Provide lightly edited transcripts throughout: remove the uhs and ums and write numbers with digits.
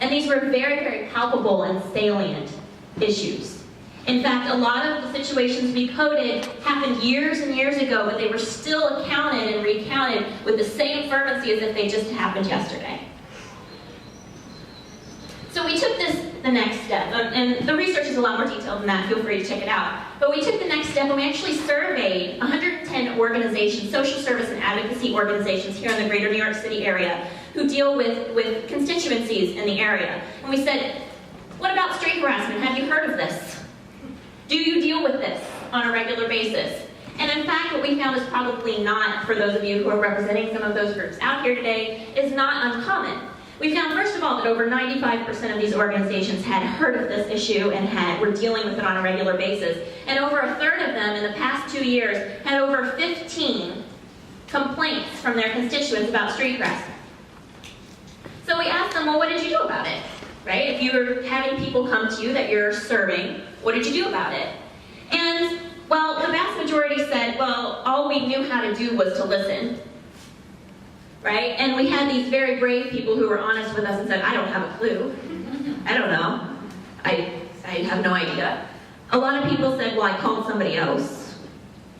And these were very, very palpable and salient issues. In fact, a lot of the situations we coded happened years and years ago, but they were still accounted and recounted with the same fervency as if they just happened yesterday. So we took this the next step, and the research is a lot more detailed than that, feel free to check it out. But we took the next step and we actually surveyed 110 organizations, social service and advocacy organizations here in the greater New York City area who deal with constituencies in the area. And we said, what about street harassment? Have you heard of this? Do you deal with this on a regular basis? And in fact, what we found is probably not, for those of you who are representing some of those groups out here today, is not uncommon. We found, first of all, that over 95% of these organizations had heard of this issue and were dealing with it on a regular basis. And over a third of them in the past 2 years had over 15 complaints from their constituents about street harassment. So we asked them, well, what did you do about it? Right? If you were having people come to you that you're serving, what did you do about it? And, well, the vast majority said, well, all we knew how to do was to listen. Right? And we had these very brave people who were honest with us and said, I don't have a clue. I don't know. I have no idea. A lot of people said, well, I called somebody else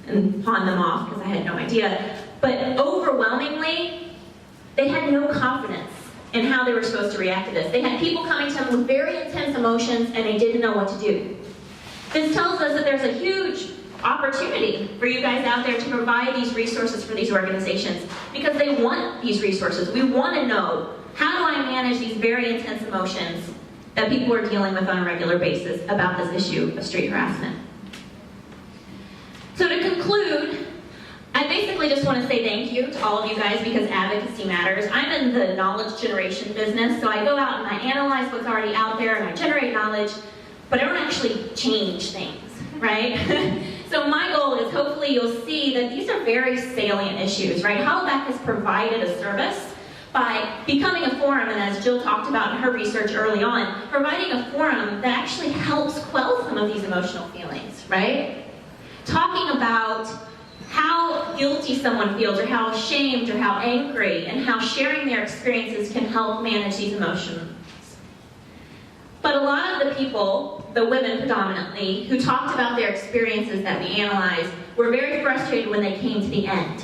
and pawned them off because I had no idea. But overwhelmingly, they had no confidence in how they were supposed to react to this. They had people coming to them with very intense emotions and they didn't know what to do. This tells us that there's a huge opportunity for you guys out there to provide these resources for these organizations because they want these resources. We want to know, how do I manage these very intense emotions that people are dealing with on a regular basis about this issue of street harassment? So to conclude, I basically just want to say thank you to all of you guys because advocacy matters. I'm in the knowledge generation business, so I go out and I analyze what's already out there and I generate knowledge, but I don't actually change things, right? So my goal is hopefully you'll see that these are very salient issues, right? Hollaback has provided a service by becoming a forum, and as Jill talked about in her research early on, providing a forum that actually helps quell some of these emotional feelings, right? Talking about how guilty someone feels, or how ashamed, or how angry, and how sharing their experiences can help manage these emotions. But a lot of the people, the women predominantly, who talked about their experiences that we analyzed were very frustrated when they came to the end.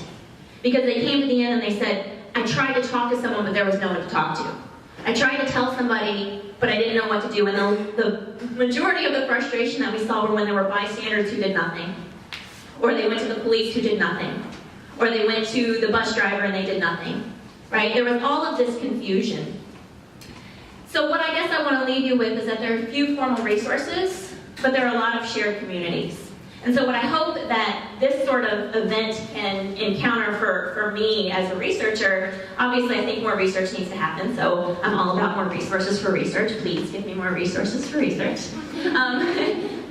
Because they came to the end and they said, I tried to talk to someone, but there was no one to talk to. I tried to tell somebody, but I didn't know what to do. And the majority of the frustration that we saw were when there were bystanders who did nothing. Or they went to the police who did nothing. Or they went to the bus driver and they did nothing. Right? There was all of this confusion. So what I guess I want to leave you with is that there are few formal resources, but there are a lot of shared communities. And so what I hope that this sort of event can encounter for me as a researcher, obviously I think more research needs to happen, so I'm all about more resources for research. Please give me more resources for research.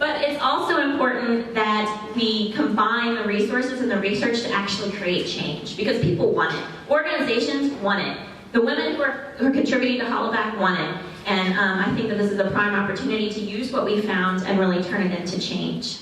But it's also important that we combine the resources and the research to actually create change, because people want it. Organizations want it. The women who are contributing to Hollaback want it, and I think that this is a prime opportunity to use what we found and really turn it into change.